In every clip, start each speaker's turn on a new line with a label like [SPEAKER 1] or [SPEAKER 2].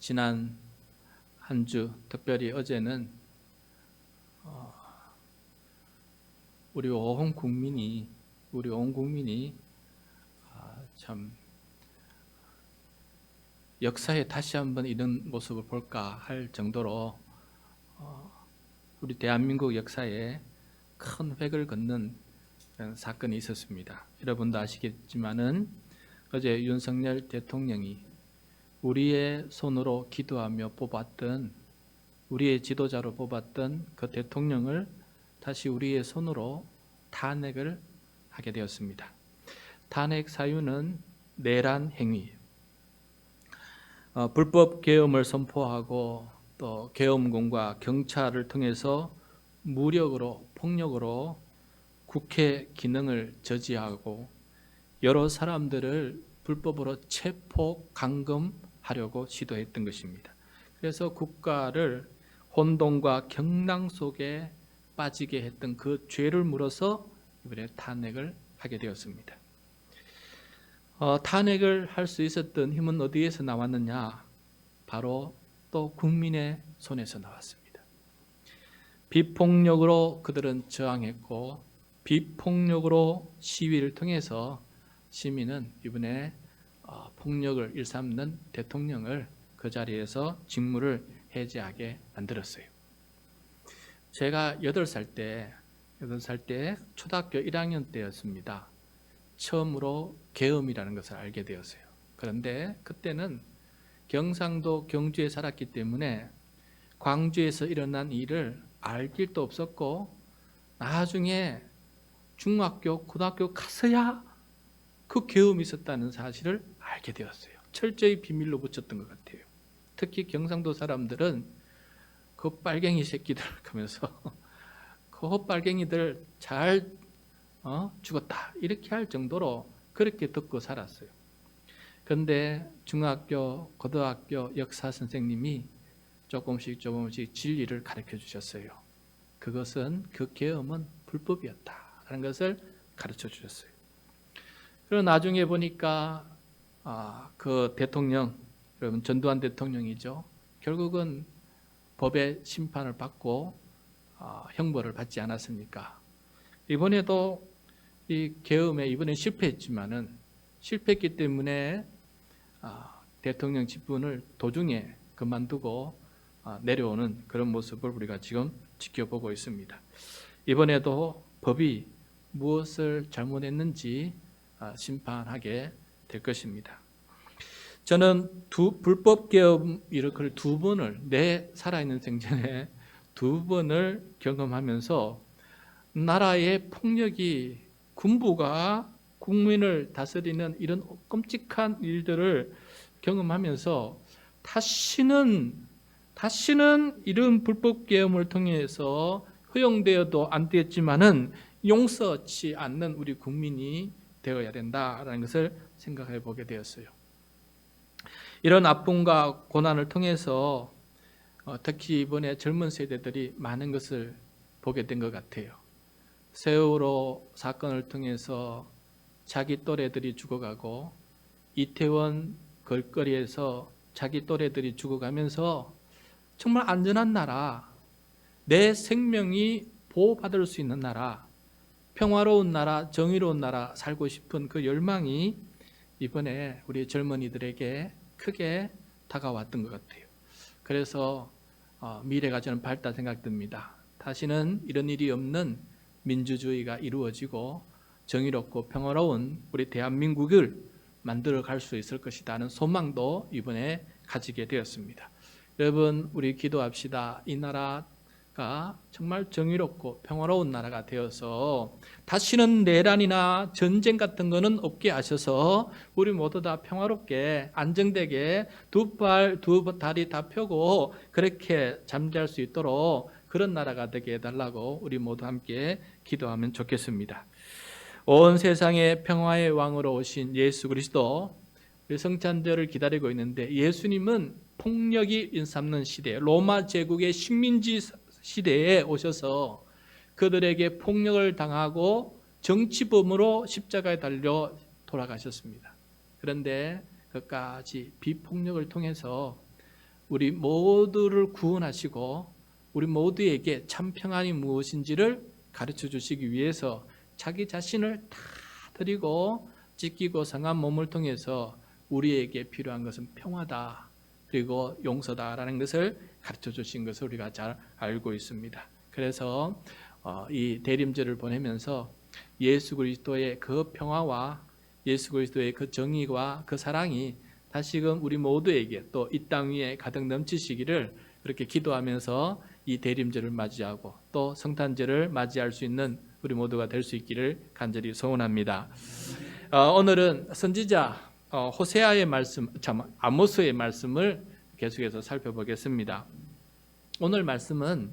[SPEAKER 1] 지난 한 주, 특별히 어제는 우리 온 국민이 참 역사에 다시 한번 이런 모습을 볼까 할 정도로 우리 대한민국 역사에 큰 획을 긋는 그런 사건이 있었습니다. 여러분도 아시겠지만은 어제 윤석열 대통령이 우리의 손으로 기도하며 뽑았던, 우리의 지도자로 뽑았던 그 대통령을 다시 우리의 손으로 탄핵을 하게 되었습니다. 탄핵 사유는 내란 행위, 불법 계엄을 선포하고 또 계엄군과 경찰을 통해서 무력으로, 폭력으로 국회 기능을 저지하고 여러 사람들을 불법으로 체포, 감금하려고 시도했던 것입니다. 그래서 국가를 혼돈과 경랑 속에 빠지게 했던 그 죄를 물어서 이번에 탄핵을 하게 되었습니다. 탄핵을 할 수 있었던 힘은 어디에서 나왔느냐? 바로 또 국민의 손에서 나왔습니다. 비폭력으로 그들은 저항했고 비폭력으로 시위를 통해서 시민은 이번에 폭력을 일삼는 대통령을 그 자리에서 직무를 해제하게 만들었어요. 제가 8살 때 초등학교 1학년 때였습니다. 처음으로 계엄이라는 것을 알게 되었어요. 그런데 그때는 경상도 경주에 살았기 때문에 광주에서 일어난 일을 알 길도 없었고 나중에 중학교, 고등학교 가서야 그 계엄이 있었다는 사실을 알게 되었어요. 철저히 비밀로 붙였던 것 같아요. 특히 경상도 사람들은 그 빨갱이 새끼들 하면서 그 빨갱이들 잘 죽었다 이렇게 할 정도로 그렇게 듣고 살았어요. 그런데 중학교, 고등학교 역사 선생님이 조금씩 진리를 가르쳐 주셨어요. 그것은 그 계엄은 불법이었다라는 것을 가르쳐 주셨어요. 그리고 나중에 보니까 그 대통령, 여러분 전두환 대통령이죠. 결국은 법의 심판을 받고 형벌을 받지 않았습니까? 이번에도 이 계엄에 이번에 실패했기 때문에 대통령 직분을 도중에 그만두고 내려오는 그런 모습을 우리가 지금 지켜보고 있습니다. 이번에도 법이 무엇을 잘못했는지 심판하게 될 것입니다. 저는 불법 계엄 이렇게 두 번을 내 살아있는 생전에 두 번을 경험하면서 나라의 폭력이 군부가 국민을 다스리는 이런 끔찍한 일들을 경험하면서 다시는 이런 불법 계엄을 통해서 허용되어도 안 되었지만은 용서치 않는 우리 국민이 되어야 된다라는 것을 생각해 보게 되었어요. 이런 아픔과 고난을 통해서 특히 이번에 젊은 세대들이 많은 것을 보게 된 것 같아요. 세월호 사건을 통해서 자기 또래들이 죽어가고 이태원 걸거리에서 자기 또래들이 죽어가면서 정말 안전한 나라, 내 생명이 보호받을 수 있는 나라, 평화로운 나라, 정의로운 나라 살고 싶은 그 열망이 이번에 우리 젊은이들에게 크게 다가왔던 것 같아요. 그래서 미래가 저는 밝다 생각됩니다. 다시는 이런 일이 없는 민주주의가 이루어지고 정의롭고 평화로운 우리 대한민국을 만들어 갈 수 있을 것이다 하는 소망도 이번에 가지게 되었습니다. 여러분, 우리 기도합시다. 이 나라가 정말 정의롭고 평화로운 나라가 되어서 다시는 내란이나 전쟁 같은 거는 없게 하셔서 우리 모두 다 평화롭게 안정되게 두 다리 다 펴고 그렇게 잠잘 수 있도록 그런 나라가 되게 해달라고 우리 모두 함께 기도하면 좋겠습니다. 온 세상의 평화의 왕으로 오신 예수 그리스도, 우리 성찬절을 기다리고 있는데 예수님은 폭력이 일삼는 시대, 로마 제국의 식민지 시대에 오셔서 그들에게 폭력을 당하고 정치범으로 십자가에 달려 돌아가셨습니다. 그런데 그까지 비폭력을 통해서 우리 모두를 구원하시고 우리 모두에게 참 평안이 무엇인지를 가르쳐 주시기 위해서 자기 자신을 다 드리고 찢기고 상한 몸을 통해서 우리에게 필요한 것은 평화다, 그리고 용서다라는 것을 가르쳐 주신 것을 우리가 잘 알고 있습니다. 그래서 이 대림절을 보내면서 예수 그리스도의 그 평화와 예수 그리스도의 그 정의와 그 사랑이 다시금 우리 모두에게 또 이 땅 위에 가득 넘치시기를 그렇게 기도하면서 이 대림절을 맞이하고 또 성탄절을 맞이할 수 있는 우리 모두가 될 수 있기를 간절히 소원합니다. 오늘은 선지자 호세아의 말씀, 아모스의 말씀을 계속해서 살펴보겠습니다. 오늘 말씀은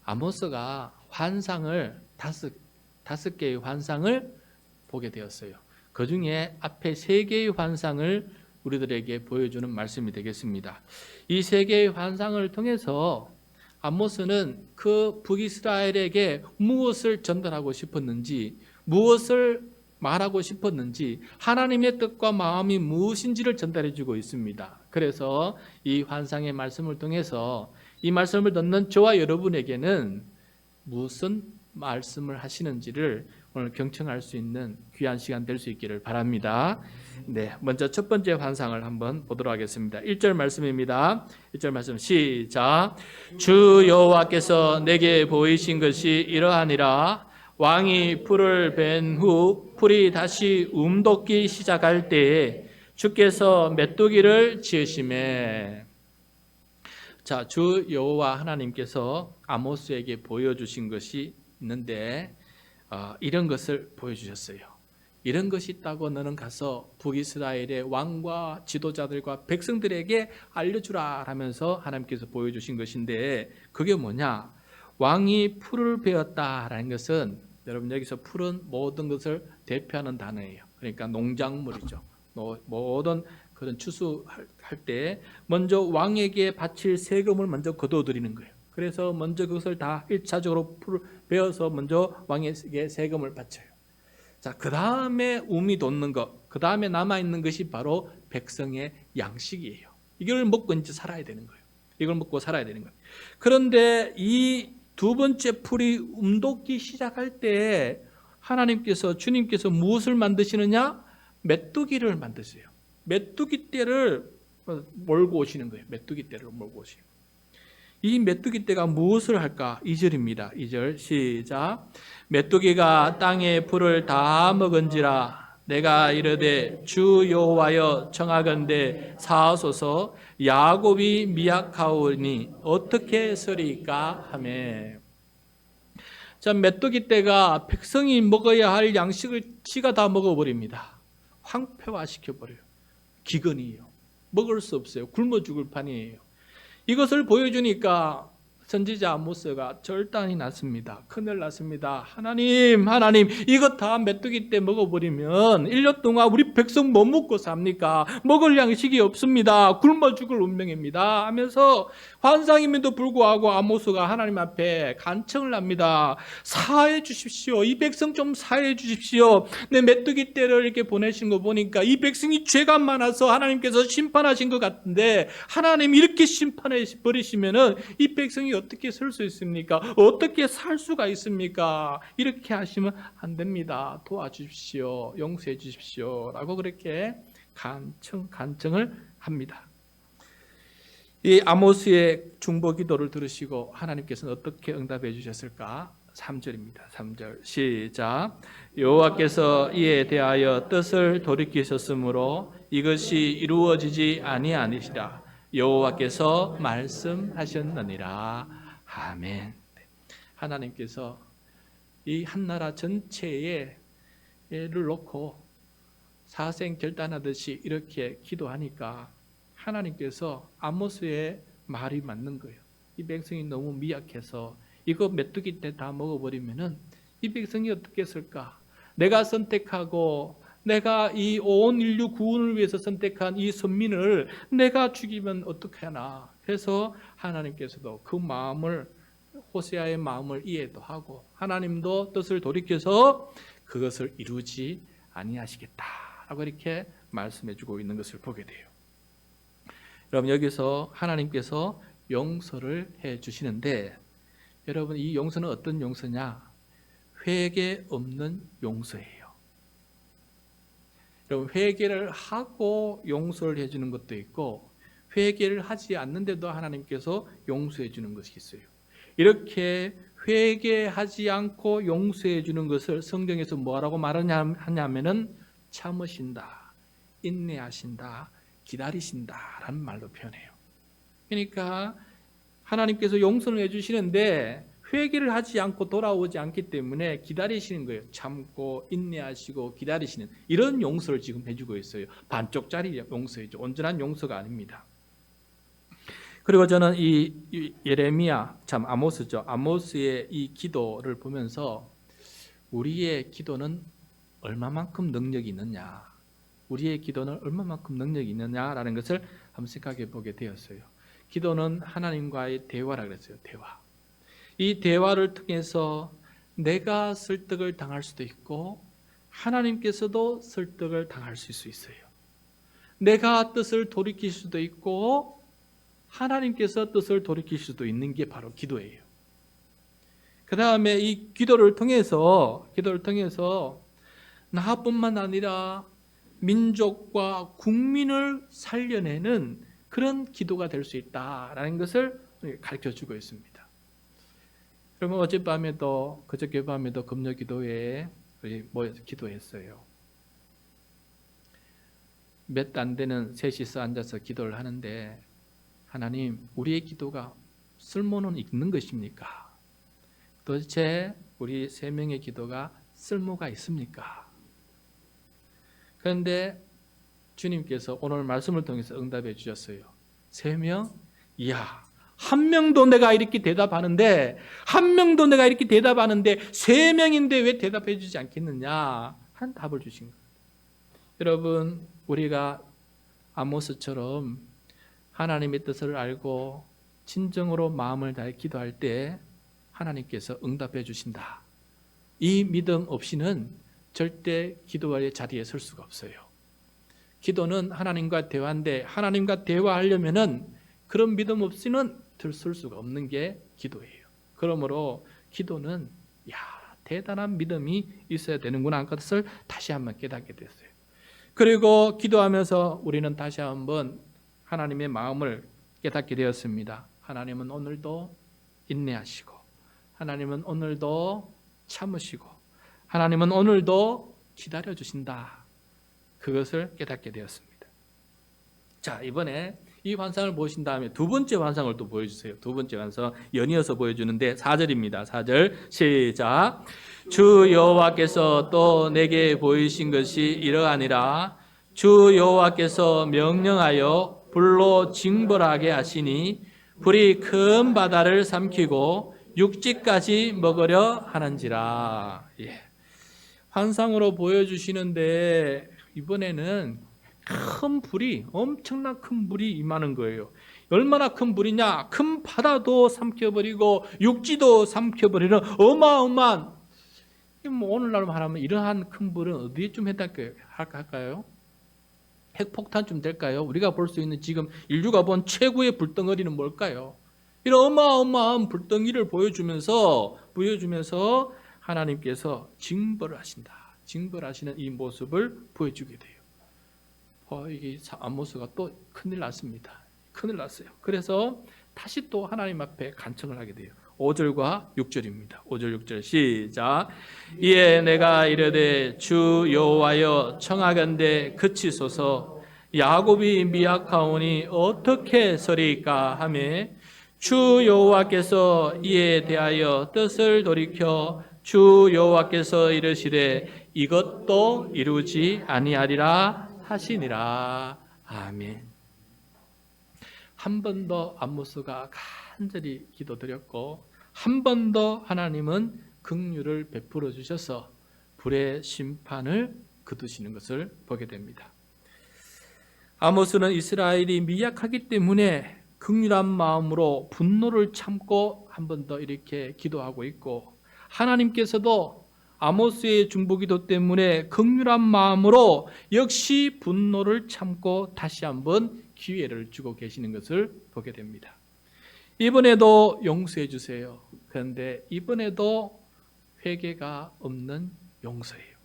[SPEAKER 1] 아모스가 환상을 다섯 개의 환상을 보게 되었어요. 그 중에 앞에 3개의 환상을 우리들에게 보여주는 말씀이 되겠습니다. 이 3개의 환상을 통해서 아모스는 그 북이스라엘에게 무엇을 전달하고 싶었는지, 무엇을 말하고 싶었는지, 하나님의 뜻과 마음이 무엇인지를 전달해 주고 있습니다. 그래서 이 환상의 말씀을 통해서 이 말씀을 듣는 저와 여러분에게는 무슨 말씀을 하시는지를 오늘 경청할 수 있는 귀한 시간 될 수 있기를 바랍니다. 네, 먼저 첫 번째 환상을 한번 보도록 하겠습니다. 1절 말씀입니다. 1절 말씀 시작. 주 여호와께서 내게 보이신 것이 이러하니라. 왕이 풀을 벤 후 풀이 다시 움돋기 시작할 때에 주께서 메뚜기를 지으시매. 자, 주 여호와 하나님께서 아모스에게 보여주신 것이 있는데 이런 것을 보여주셨어요. 이런 것이 있다고 너는 가서 북이스라엘의 왕과 지도자들과 백성들에게 알려주라 하면서 하나님께서 보여주신 것인데, 그게 뭐냐? 왕이 풀을 베었다라는 것은, 여러분 여기서 풀은 모든 것을 대표하는 단어예요. 그러니까 농작물이죠. 모든 그런 추수할 때 먼저 왕에게 바칠 세금을 먼저 거둬들이는 거예요. 그래서 먼저 그것을 다 1차적으로 풀을 베어서 먼저 왕에게 세금을 바쳐요. 자, 그 다음에 움이 돋는 것, 그 다음에 남아있는 것이 바로 백성의 양식이에요. 이걸 먹고 이제 살아야 되는 거예요. 이걸 먹고 살아야 되는 거예요. 그런데 이 두 번째 풀이 움돋기 시작할 때 하나님께서, 주님께서 무엇을 만드시느냐? 메뚜기를 만드세요. 메뚜기 떼를 몰고 오시는 거예요. 메뚜기 떼를 몰고 오시는 거예요. 이 메뚜기 떼가 무엇을 할까? 2절입니다. 2절 시작. 메뚜기가 땅의 풀을 다 먹은지라. 내가 이르되 주 여호와여 청하건대 사하소서. 야곱이 미약하오니 어떻게 서리까 하매. 자, 메뚜기 떼가 백성이 먹어야 할 양식을 지가 다 먹어버립니다. 황폐화시켜버려요. 기근이에요. 먹을 수 없어요. 굶어 죽을 판이에요. 이것을 보여주니까 선지자 아모스가 절단이 났습니다. 큰일 났습니다. 하나님 이것 다 메뚜기 떼 먹어버리면 1년 동안 우리 백성 뭐 먹고 삽니까? 먹을 양식이 없습니다. 굶어 죽을 운명입니다 하면서 환상임에도 불구하고 아모스가 하나님 앞에 간청을 합니다. 사해 주십시오. 이 백성 좀 사해 주십시오. 내 메뚜기 떼를 이렇게 보내신 거 보니까 이 백성이 죄가 많아서 하나님께서 심판하신 것 같은데, 하나님 이렇게 심판해 버리시면은 이 백성이 어떻게 설 수 있습니까? 어떻게 살 수가 있습니까? 이렇게 하시면 안 됩니다. 도와주십시오. 용서해 주십시오. 라고 그렇게 간청을 합니다. 이 아모스의 중보 기도를 들으시고 하나님께서는 어떻게 응답해 주셨을까? 3절입니다. 3절 시작. 여호와께서 이에 대하여 뜻을 돌이키셨으므로 이것이 이루어지지 아니하니시라. 여호와께서 말씀하셨느니라. 아멘. 하나님께서 이 한 나라 전체에 예를 놓고 사생 결단하듯이 이렇게 기도하니까 하나님께서 아모스의 말이 맞는 거예요. 이 백성이 너무 미약해서 이거 메뚜기 때 다 먹어버리면은 이 백성이 어떻게 했을까? 내가 선택하고 내가 이 온 인류 구원을 위해서 선택한 이 선민을 내가 죽이면 어떻게 하나. 그래서 하나님께서도 그 마음을, 호세아의 마음을 이해도 하고 하나님도 뜻을 돌이켜서 그것을 이루지 아니하시겠다라고 이렇게 말씀해 주고 있는 것을 보게 돼요. 여러분 여기서 하나님께서 용서를 해 주시는데 여러분 이 용서는 어떤 용서냐? 회개 없는 용서예요. 여러분 회개를 하고 용서를 해주는 것도 있고 회개를 하지 않는데도 하나님께서 용서해 주는 것이 있어요. 이렇게 회개하지 않고 용서해 주는 것을 성경에서 뭐라고 말하냐면은 참으신다, 인내하신다, 기다리신다라는 말로 표현해요. 그러니까 하나님께서 용서를 해주시는데 회개를 하지 않고 돌아오지 않기 때문에 기다리시는 거예요. 참고 인내하시고 기다리시는 이런 용서를 지금 해주고 있어요. 반쪽짜리 용서이죠. 온전한 용서가 아닙니다. 그리고 저는 이 예레미야, 참 아모스죠. 아모스의 이 기도를 보면서 우리의 기도는 얼마만큼 능력이 있느냐, 우리의 기도는 얼마만큼 능력이 있느냐라는 것을 한번 생각해 보게 되었어요. 기도는 하나님과의 대화라 그랬어요. 대화. 이 대화를 통해서 내가 설득을 당할 수도 있고 하나님께서도 설득을 당할 수 있어요. 내가 뜻을 돌이킬 수도 있고 하나님께서 뜻을 돌이킬 수도 있는 게 바로 기도예요. 그 다음에 이 기도를 통해서 나뿐만 아니라 민족과 국민을 살려내는 그런 기도가 될 수 있다라는 것을 가르쳐주고 있습니다. 그러면 어젯밤에도 그저께 밤에도 금요 기도회에 모여서 기도했어요. 몇 안 되는 셋이서 앉아서 기도를 하는데 하나님, 우리의 기도가 쓸모는 있는 것입니까? 도대체 우리 세 명의 기도가 쓸모가 있습니까? 그런데 주님께서 오늘 말씀을 통해서 응답해 주셨어요. 세 명? 이야, 한 명도 내가 이렇게 대답하는데 세 명인데 왜 대답해 주지 않겠느냐 한 답을 주신 거예요. 여러분, 우리가 아모스처럼 하나님의 뜻을 알고 진정으로 마음을 다해 기도할 때 하나님께서 응답해 주신다. 이 믿음 없이는 절대 기도의 자리에 설 수가 없어요. 기도는 하나님과 대화인데 하나님과 대화하려면은 그런 믿음 없이는 설 수가 없는 게 기도예요. 그러므로 기도는 대단한 믿음이 있어야 되는구나 하는 것을 다시 한번 깨닫게 됐어요. 그리고 기도하면서 우리는 다시 한번 하나님의 마음을 깨닫게 되었습니다. 하나님은 오늘도 인내하시고 하나님은 오늘도 참으시고 하나님은 오늘도 기다려주신다. 그것을 깨닫게 되었습니다. 자, 이번에 이 환상을 보신 다음에 두 번째 환상을 또 보여주세요. 두 번째 환상 연이어서 보여주는데 4절입니다. 4절 시작. 주 여호와께서 또 내게 보이신 것이 이러하니라. 주 여호와께서 명령하여 불로 징벌하게 하시니 불이 큰 바다를 삼키고 육지까지 먹으려 하는지라. 환상으로 보여주시는데 이번에는 큰 불이, 엄청난 큰 불이 임하는 거예요. 얼마나 큰 불이냐? 큰 바다도 삼켜버리고 육지도 삼켜버리는 어마어마한, 오늘날 말하면 이러한 큰 불은 어디에쯤 할까요? 핵폭탄쯤 될까요? 우리가 볼 수 있는 지금 인류가 본 최고의 불덩어리는 뭘까요? 이런 어마어마한 불덩이를 보여주면서 하나님께서 징벌을 하신다. 징벌하시는 이 모습을 보여주게 돼요. 이게 아모스가 또 큰일 났습니다. 큰일 났어요. 그래서 다시 또 하나님 앞에 간청을 하게 돼요. 5절과 6절입니다. 5절 6절 시작. 이에 내가 이르되 주 여호와여 청하건대 그치소서. 야곱이 미약하오니 어떻게 서리까 하며 주 여호와께서 이에 대하여 뜻을 돌이켜 주 여호와께서 이르시되 이것도 이루지 아니하리라 하시니라. 아멘. 한 번 더 아모스가 간절히 기도드렸고 한 번 더 하나님은 긍휼을 베풀어 주셔서 불의 심판을 거두시는 것을 보게 됩니다. 아모스는 이스라엘이 미약하기 때문에 긍휼한 마음으로 분노를 참고 한 번 더 이렇게 기도하고 있고 하나님께서도 아모스의 중보기도 때문에 긍휼한 마음으로 역시 분노를 참고 다시 한번 기회를 주고 계시는 것을 보게 됩니다. 이번에도 용서해 주세요. 그런데 이번에도 회개가 없는 용서예요.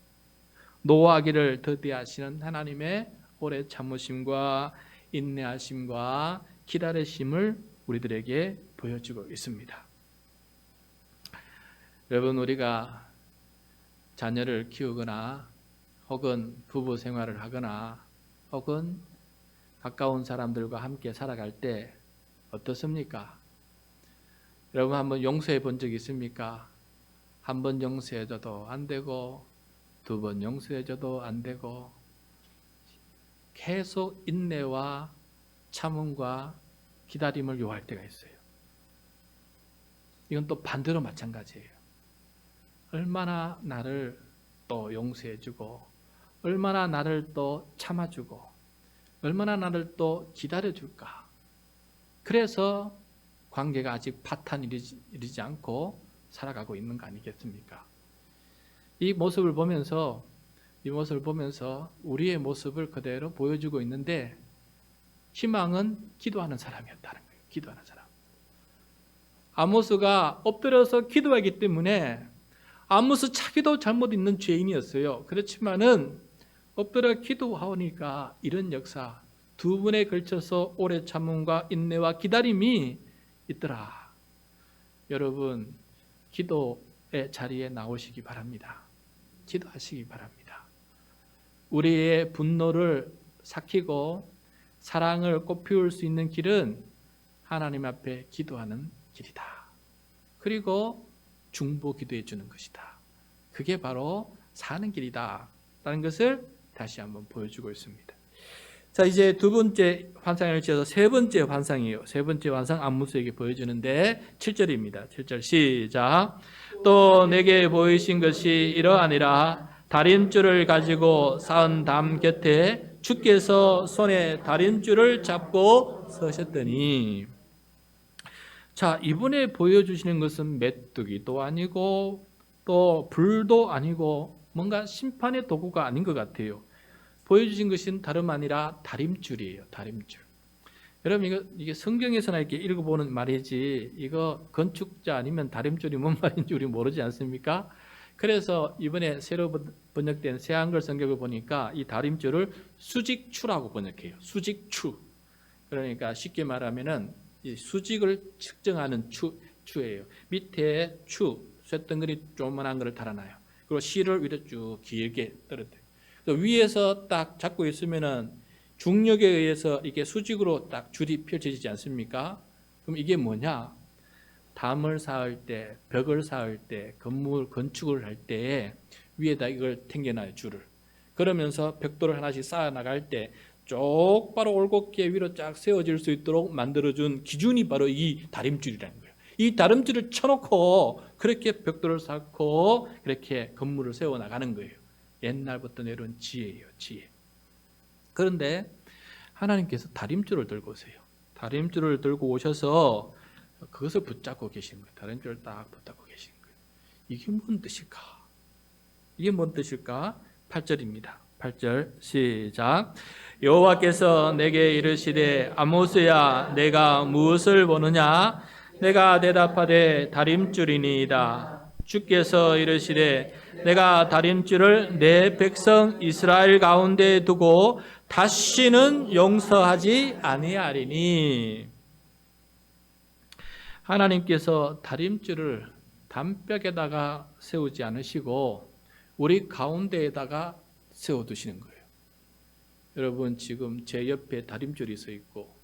[SPEAKER 1] 노하기를 더디하시는 하나님의 오래 참으심과 인내하심과 기다리심을 우리들에게 보여주고 있습니다. 여러분, 우리가 자녀를 키우거나 혹은 부부 생활을 하거나 혹은 가까운 사람들과 함께 살아갈 때 어떻습니까? 여러분, 한번 용서해 본 적 있습니까? 한 번 용서해줘도 안 되고, 두 번 용서해줘도 안 되고, 계속 인내와 참음과 기다림을 요할 때가 있어요. 이건 또 반대로 마찬가지예요. 얼마나 나를 또 용서해주고, 얼마나 나를 또 참아주고, 얼마나 나를 또 기다려줄까. 그래서 관계가 아직 파탄이 이르지 않고 살아가고 있는 거 아니겠습니까? 이 모습을 보면서 우리의 모습을 그대로 보여주고 있는데, 희망은 기도하는 사람이었다는 거예요. 기도하는 사람. 아모스가 엎드려서 기도하기 때문에, 아모스 자기도 잘못 있는 죄인이었어요. 그렇지만은 엎드려 기도하니까 이런 역사, 두 번에 걸쳐서 오래 참음과 인내와 기다림이 있더라. 여러분, 기도의 자리에 나오시기 바랍니다. 기도하시기 바랍니다. 우리의 분노를 삭히고 사랑을 꽃피울 수 있는 길은 하나님 앞에 기도하는 길이다. 그리고 중보 기도해 주는 것이다. 그게 바로 사는 길이다 라는 것을 다시 한번 보여주고 있습니다. 자, 이제 두 번째 환상을 지어서 세 번째 환상이에요. 세 번째 환상 아모스에게 보여주는데 7절입니다. 7절 시작. 또 내게 보이신 것이 이러하니라. 다림줄을 가지고 쌓은 담 곁에 주께서 손에 다림줄을 잡고 서셨더니. 자, 이번에 보여주시는 것은 메뚜기도 아니고 또 불도 아니고 뭔가 심판의 도구가 아닌 것 같아요. 보여주신 것은 다름 아니라 다림줄이에요. 다림줄. 여러분, 이게 성경에서나 이렇게 읽어보는 말이지, 이거 건축자 아니면 다림줄이 뭔 말인지 우리 모르지 않습니까? 그래서 이번에 새로 번역된 새한글 성경을 보니까 이 다림줄을 수직추라고 번역해요. 수직추. 그러니까 쉽게 말하면은 이 수직을 측정하는 추예요. 밑에 쇳덩어리 조그만한 거를 달아놔요. 그리고 실을 위로 쭉 길게 떨어뜨려요. 위에서 딱 잡고 있으면은 중력에 의해서 이게 수직으로 딱 줄이 펼쳐지지 않습니까? 그럼 이게 뭐냐? 담을 쌓을 때, 벽을 쌓을 때, 건축을 할 때 위에다 이걸 당겨놔요, 줄을. 그러면서 벽돌을 하나씩 쌓아 나갈 때 똑바로 올곧게 위로 쫙 세워질 수 있도록 만들어준 기준이 바로 이 다림줄이라는 거예요. 이 다림줄을 쳐놓고 그렇게 벽돌을 쌓고 그렇게 건물을 세워 나가는 거예요. 옛날부터 내려온 지혜예요, 지혜. 그런데 하나님께서 다림줄을 들고 오세요. 다림줄을 들고 오셔서 그것을 붙잡고 계시는 거예요. 다림줄을 딱 붙잡고 계시는 거예요. 이게 뭔 뜻일까? 이게 뭔 뜻일까? 8절입니다. 8절 시작. 여호와께서 내게 이르시되 아모스야, 내가 무엇을 보느냐? 내가 대답하되 다림줄이니이다. 주께서 이르시되 내가 다림줄을 내 백성 이스라엘 가운데 두고 다시는 용서하지 아니하리니. 하나님께서 다림줄을 담벽에다가 세우지 않으시고 우리 가운데에다가 세워두시는 거예요. 여러분, 지금 제 옆에 다림줄이 서 있고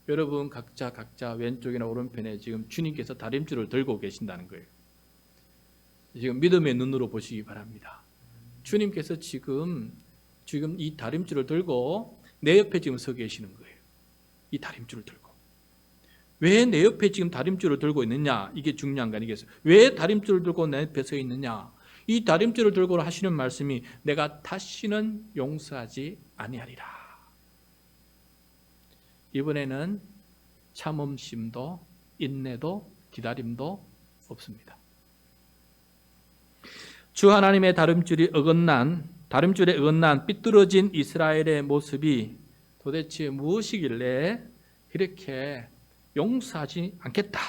[SPEAKER 1] 여러분 각자 왼쪽이나 오른편에 지금 주님께서 다림줄을 들고 계신다는 거예요. 지금 믿음의 눈으로 보시기 바랍니다. 주님께서 지금 이 다림줄을 들고 내 옆에 지금 서 계시는 거예요. 이 다림줄을 들고. 왜 내 옆에 지금 다림줄을 들고 있느냐? 이게 중요한 거 아니겠어요? 왜 다림줄을 들고 내 옆에 서 있느냐? 이 다림줄을 들고 하시는 말씀이 내가 다시는 용서하지 아니하리라. 이번에는 참음심도 인내도 기다림도 없습니다. 주 하나님의 다림줄에 어긋난 삐뚤어진 이스라엘의 모습이 도대체 무엇이길래 이렇게 용서하지 않겠다,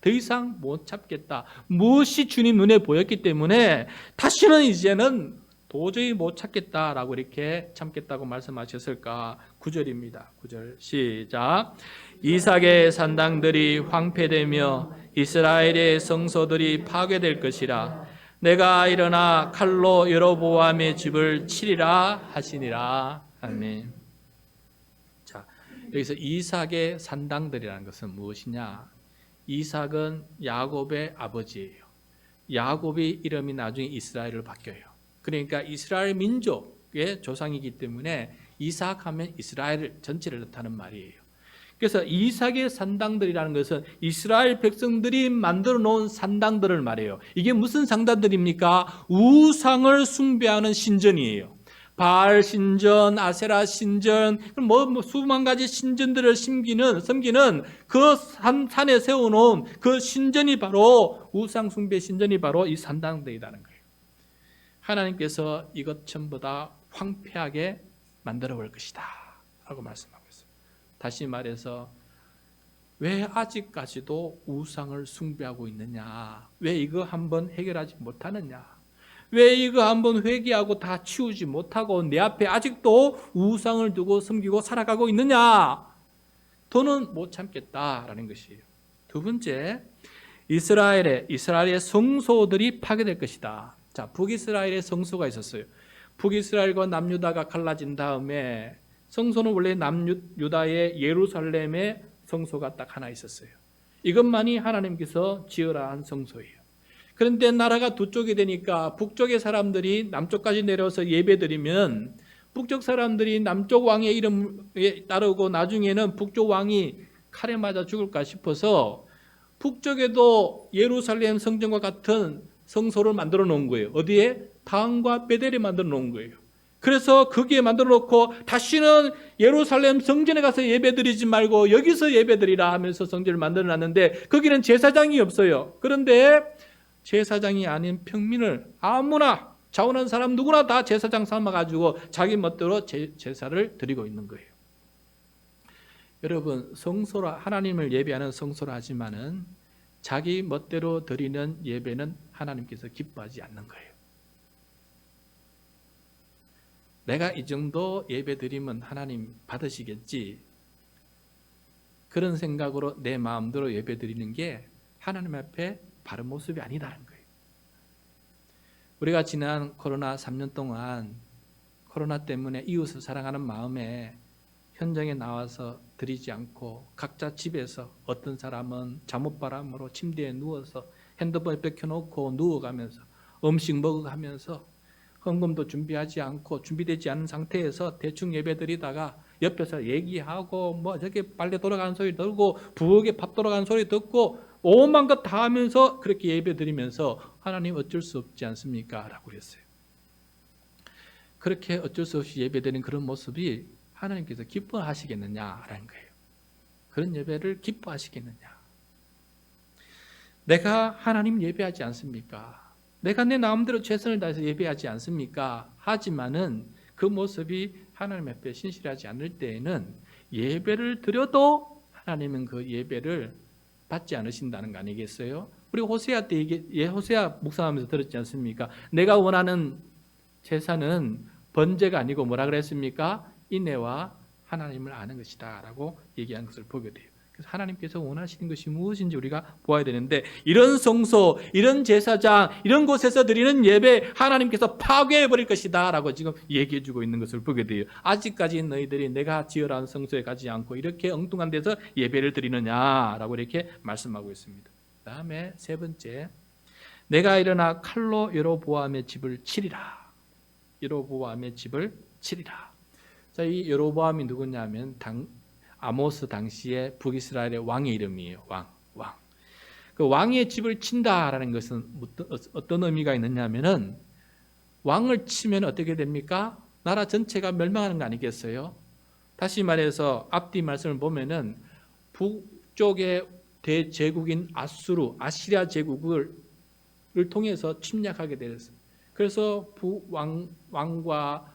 [SPEAKER 1] 더 이상 못 참겠다, 무엇이 주님 눈에 보였기 때문에 다시는 이제는 도저히 못 참겠다라고 이렇게 참겠다고 말씀하셨을까? 9절입니다. 9절 시작. 이삭의 산당들이 황폐되며 이스라엘의 성소들이 파괴될 것이라. 내가 일어나 칼로 여로보암의 집을 치리라 하시니라. 아멘. 자, 여기서 이삭의 산당들이라는 것은 무엇이냐? 이삭은 야곱의 아버지예요. 야곱의 이름이 나중에 이스라엘로 바뀌어요. 그러니까 이스라엘 민족의 조상이기 때문에 이삭하면 이스라엘 전체를 뜻하는 말이에요. 그래서 이삭의 산당들이라는 것은 이스라엘 백성들이 만들어 놓은 산당들을 말해요. 이게 무슨 산당들입니까? 우상을 숭배하는 신전이에요. 바알 신전, 아세라 신전, 수만 가지 신전들을 섬기는 그 산에 세워놓은 그 신전이 바로 우상 숭배 신전이 바로 이 산당들이라는 거예요. 하나님께서 이것 전부 다 황폐하게 만들어 볼 것이다 라고 말씀하고 있어요. 다시 말해서 왜 아직까지도 우상을 숭배하고 있느냐? 왜 이거 한번 해결하지 못하느냐? 왜 이거 한번 회개하고 다 치우지 못하고 내 앞에 아직도 우상을 두고 섬기고 살아가고 있느냐? 더는 못 참겠다라는 것이에요. 두 번째, 이스라엘의 성소들이 파괴될 것이다. 자, 북이스라엘의 성소가 있었어요. 북이스라엘과 남유다가 갈라진 다음에 성소는 원래 남유다의 예루살렘의 성소가 딱 하나 있었어요. 이것만이 하나님께서 지으라 한 성소예요. 그런데 나라가 두 쪽이 되니까 북쪽의 사람들이 남쪽까지 내려와서 예배드리면 북쪽 사람들이 남쪽 왕의 이름에 따르고 나중에는 북쪽 왕이 칼에 맞아 죽을까 싶어서 북쪽에도 예루살렘 성전과 같은 성소를 만들어 놓은 거예요. 어디에? 단과 베델에 만들어 놓은 거예요. 그래서 거기에 만들어 놓고 다시는 예루살렘 성전에 가서 예배드리지 말고 여기서 예배드리라 하면서 성전을 만들어 놨는데 거기는 제사장이 없어요. 그런데 제사장이 아닌 평민을 아무나 자원한 사람 누구나 다 제사장 삼아가지고 자기 멋대로 제사를 드리고 있는 거예요. 여러분, 성소라 하나님을 예배하는 성소라 하지만은 자기 멋대로 드리는 예배는 하나님께서 기뻐하지 않는 거예요. 내가 이 정도 예배 드리면 하나님 받으시겠지, 그런 생각으로 내 마음대로 예배 드리는 게 하나님 앞에 바른 모습이 아니다는 거예요. 우리가 지난 코로나 3년 동안 코로나 때문에 이웃을 사랑하는 마음에 현장에 나와서 드리지 않고 각자 집에서 어떤 사람은 잠옷바람으로 침대에 누워서 핸드폰에 뺏겨놓고 누워가면서 음식 먹어가면서 헌금도 준비하지 않고 준비되지 않은 상태에서 대충 예배드리다가 옆에서 얘기하고 뭐 저기 빨래 돌아가는 소리 들고 부엌에 밥 돌아가는 소리 듣고 오만 것 다 하면서 그렇게 예배드리면서 하나님 어쩔 수 없지 않습니까? 라고 그랬어요. 그렇게 어쩔 수 없이 예배드리는 그런 모습이 하나님께서 기뻐하시겠느냐라는 거예요. 그런 예배를 기뻐하시겠느냐? 내가 하나님 예배하지 않습니까? 내가 내 마음대로 최선을 다해서 예배하지 않습니까? 하지만은 그 모습이 하나님 앞에 신실하지 않을 때에는 예배를 드려도 하나님은 그 예배를 받지 않으신다는 거 아니겠어요? 우리 호세아 때 호세아 묵상하면서 들었지 않습니까? 내가 원하는 제사는 번제가 아니고 뭐라 그랬습니까? 인애와 하나님을 아는 것이다 라고 얘기한 것을 보게 돼요. 그래서 하나님께서 원하시는 것이 무엇인지 우리가 보아야 되는데, 이런 성소, 이런 제사장, 이런 곳에서 드리는 예배 하나님께서 파괴해버릴 것이다 라고 지금 얘기해주고 있는 것을 보게 돼요. 아직까지 너희들이 내가 지으라는 성소에 가지 않고 이렇게 엉뚱한 데서 예배를 드리느냐라고 이렇게 말씀하고 있습니다. 그 다음에 세 번째, 내가 일어나 칼로 여로보암의 집을 치리라. 여로보암의 집을 치리라. 자, 이 여로보암이 누구냐면 아모스 당시에 북이스라엘의 왕의 이름이에요. 왕. 그 왕의 집을 친다라는 것은 어떤 의미가 있느냐면은 왕을 치면 어떻게 됩니까? 나라 전체가 멸망하는 거 아니겠어요? 다시 말해서 앞뒤 말씀을 보면은 북쪽의 대제국인 아시리아 제국을 통해서 침략하게 되었어요. 그래서 왕과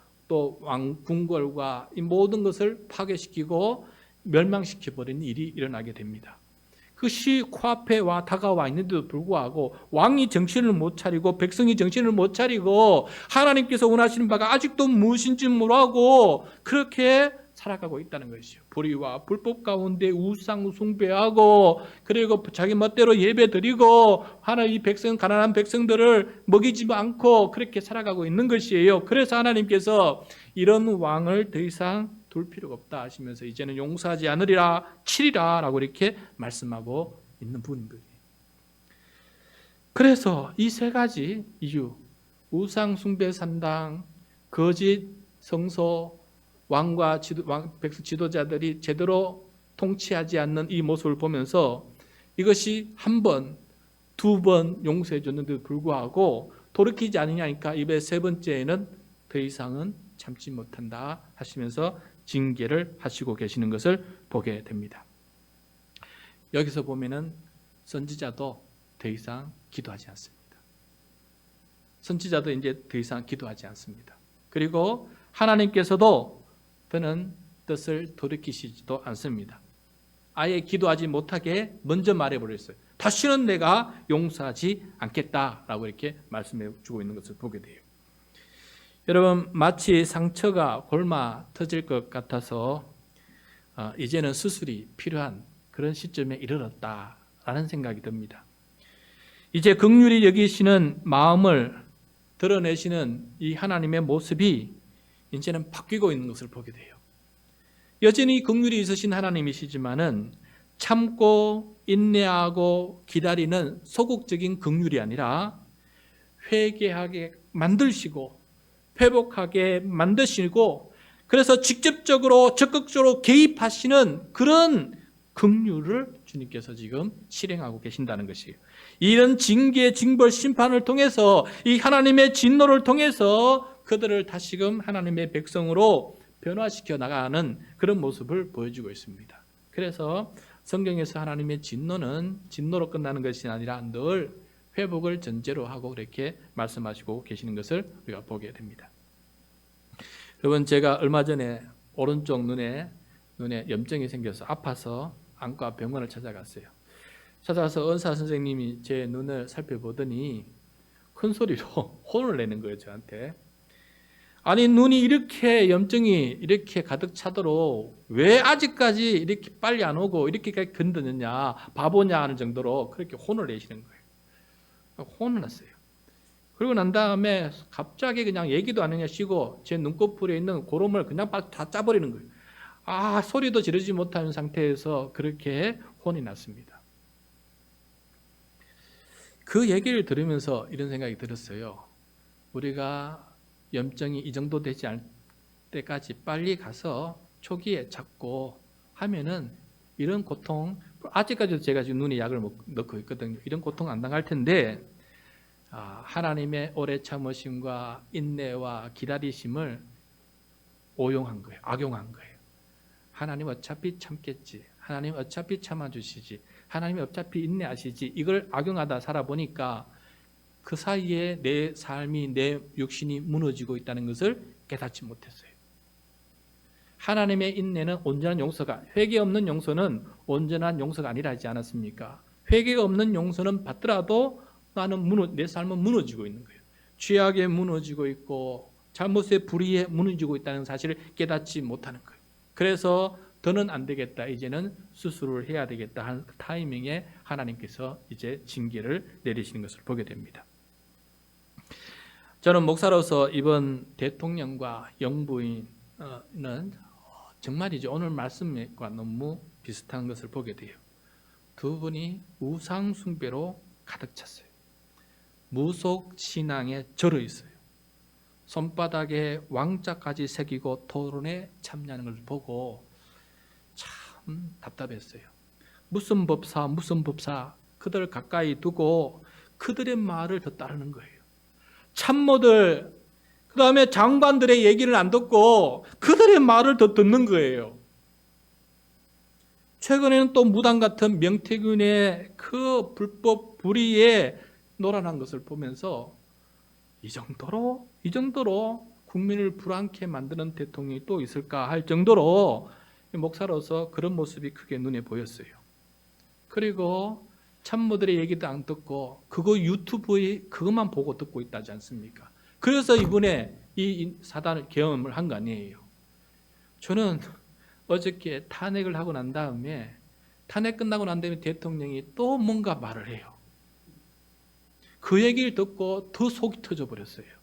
[SPEAKER 1] 국민을 불안케 만드는 대통령이 또 있을까 할 정도로 목사로서 그런 모습이 크게 눈에 보였어요. 그리고 참모들의 얘기도 안 듣고 그거 유튜브에 그것만 보고 듣고 있다지 않습니까? 그래서 이번에 이 사단을 경험을 한 거 아니에요. 저는 어저께 탄핵을 하고 난 다음에 탄핵 끝나고 난 다음에 대통령이 또 뭔가 말을 해요. 그 얘기를 듣고 더 속이 터져 버렸어요.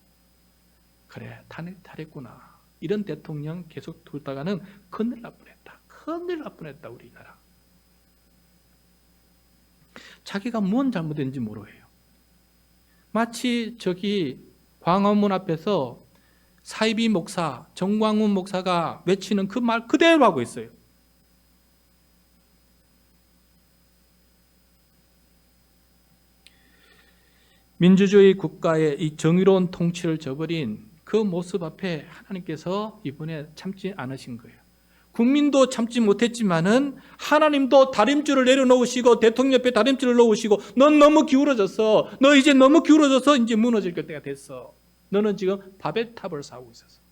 [SPEAKER 1] 그래, 탄핵했구나. 이런 대통령 계속 두다가는 큰일 날 뻔했다. 큰일 날 뻔했다, 우리나라. 자기가 뭔 잘못했는지 모르해요. 마치 저기 광화문 앞에서 사이비 목사, 정광훈 목사가 외치는 그 말 그대로 하고 있어요. 민주주의 국가의 이 정의로운 통치를 저버린 그 모습 앞에 하나님께서 이번에 참지 않으신 거예요. 국민도 참지 못했지만은 하나님도 다림줄을 내려놓으시고 대통령 옆에 다림줄을 놓으시고 넌 너무 기울어졌어. 너 이제 너무 기울어져서 이제 무너질 때가 됐어. 너는 지금 바벨탑을 쌓고 있었어.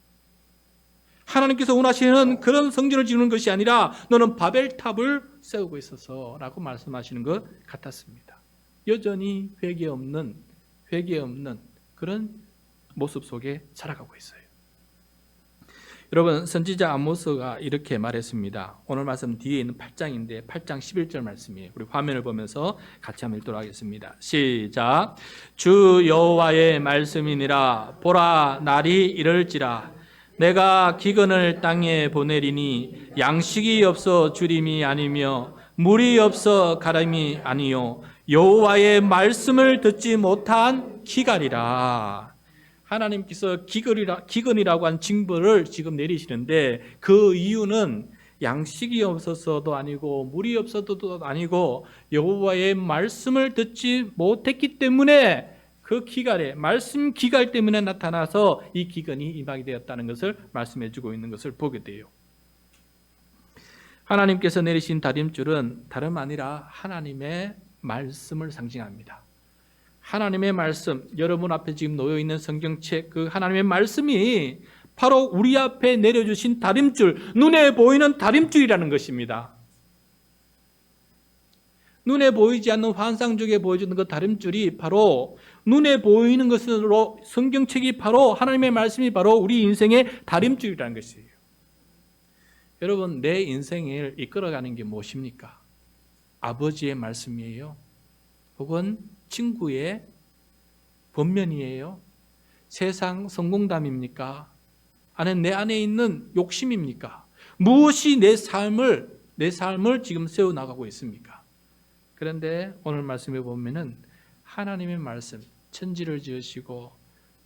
[SPEAKER 1] 하나님께서 원하시는 그런 성전을 지는 것이 아니라 너는 바벨탑을 세우고 있었어 라고 말씀하시는 것 같았습니다. 여전히 회개 없는 그런 모습 속에 살아가고 있어요. 여러분, 선지자 아모스가 이렇게 말했습니다. 오늘 말씀 뒤에 있는 8장인데 8장 11절 말씀이에요. 우리 화면을 보면서 같이 한번 읽도록 하겠습니다. 시작. 주 여호와의 말씀이니라. 보라, 날이 이럴지라. 내가 기근을 땅에 보내리니 양식이 없어 주림이 아니며 물이 없어 가람이 아니요 여호와의 말씀을 듣지 못한 기갈이라. 하나님께서 기근이라고 한 징벌을 지금 내리시는데 그 이유는 양식이 없어서도 아니고 물이 없어서도 아니고 여호와의 말씀을 듣지 못했기 때문에 그 기갈에 말씀 기갈 때문에 나타나서 이 기근이 임하게 되었다는 것을 말씀해 주고 있는 것을 보게 돼요. 하나님께서 내리신 다림줄은 다름 아니라 하나님의 말씀을 상징합니다. 하나님의 말씀, 여러분 앞에 지금 놓여 있는 성경책 그 하나님의 말씀이 바로 우리 앞에 내려주신 다림줄, 눈에 보이는 다림줄이라는 것입니다. 눈에 보이지 않는 환상 중에 보여주는 그 다림줄이 바로 눈에 보이는 것으로 성경책이 바로 하나님의 말씀이 바로 우리 인생의 다림줄이라는 것이에요. 여러분, 내 인생을 이끌어가는 게 무엇입니까? 아버지의 말씀이에요? 혹은 친구의 번면이에요? 세상 성공담입니까? 아니면 내 안에 있는 욕심입니까? 무엇이 내 삶을 지금 세워나가고 있습니까? 그런데 오늘 말씀에 보면은 하나님의 말씀, 천지를 지으시고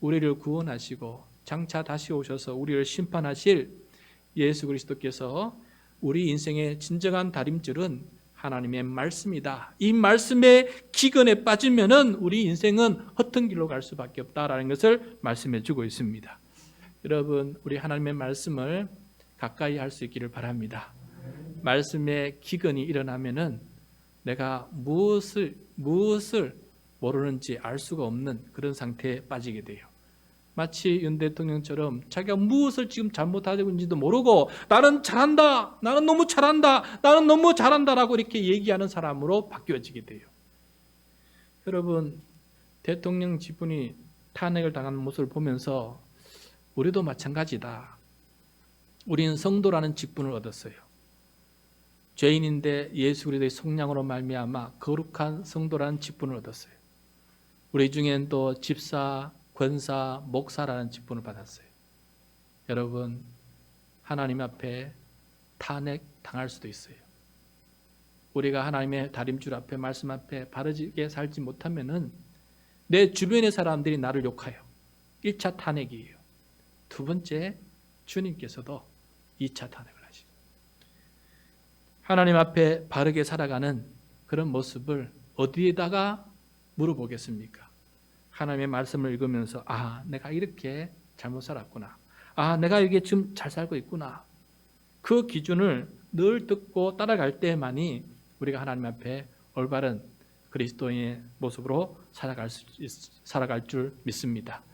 [SPEAKER 1] 우리를 구원하시고 장차 다시 오셔서 우리를 심판하실 예수 그리스도께서 우리 인생의 진정한 다림줄은 하나님의 말씀이다. 이 말씀의 기근에 빠지면은 우리 인생은 허튼 길로 갈 수밖에 없다라는 것을 말씀해 주고 있습니다. 여러분, 우리 하나님의 말씀을 가까이 할 수 있기를 바랍니다. 말씀의 기근이 일어나면은 내가 무엇을 모르는지 알 수가 없는 그런 상태에 빠지게 돼요. 마치 윤 대통령처럼 자기가 무엇을 지금 잘못하고 있는지도 모르고 나는 잘한다, 나는 너무 잘한다, 나는 너무 잘한다라고 이렇게 얘기하는 사람으로 바뀌어지게 돼요. 여러분, 대통령 지분이 탄핵을 당하는 모습을 보면서 우리도 마찬가지다. 우리는 성도라는 직분을 얻었어요. 죄인인데 예수 그리스도의 속량으로 말미암아 거룩한 성도라는 직분을 얻었어요. 우리 중엔 또 집사, 권사, 목사라는 직분을 받았어요. 여러분, 하나님 앞에 탄핵 당할 수도 있어요. 우리가 하나님의 다림줄 앞에 말씀 앞에 바르게 살지 못하면은 내 주변의 사람들이 나를 욕해요. 1차 탄핵이에요. 두 번째, 주님께서도 2차 탄핵을 하시죠. 하나님 앞에 바르게 살아가는 그런 모습을 어디에다가 물어보겠습니까? 하나님의 말씀을 읽으면서 내가 이렇게 잘못 살았구나. 내가 이게 지금 잘 살고 있구나. 그 기준을 늘 듣고 따라갈 때만이 우리가 하나님 앞에 올바른 그리스도인의 모습으로 살아갈 줄 믿습니다.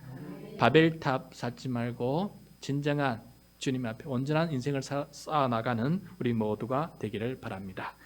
[SPEAKER 1] 바벨탑 쌓지 말고 진정한 주님 앞에 온전한 인생을 쌓아 나가는 우리 모두가 되기를 바랍니다.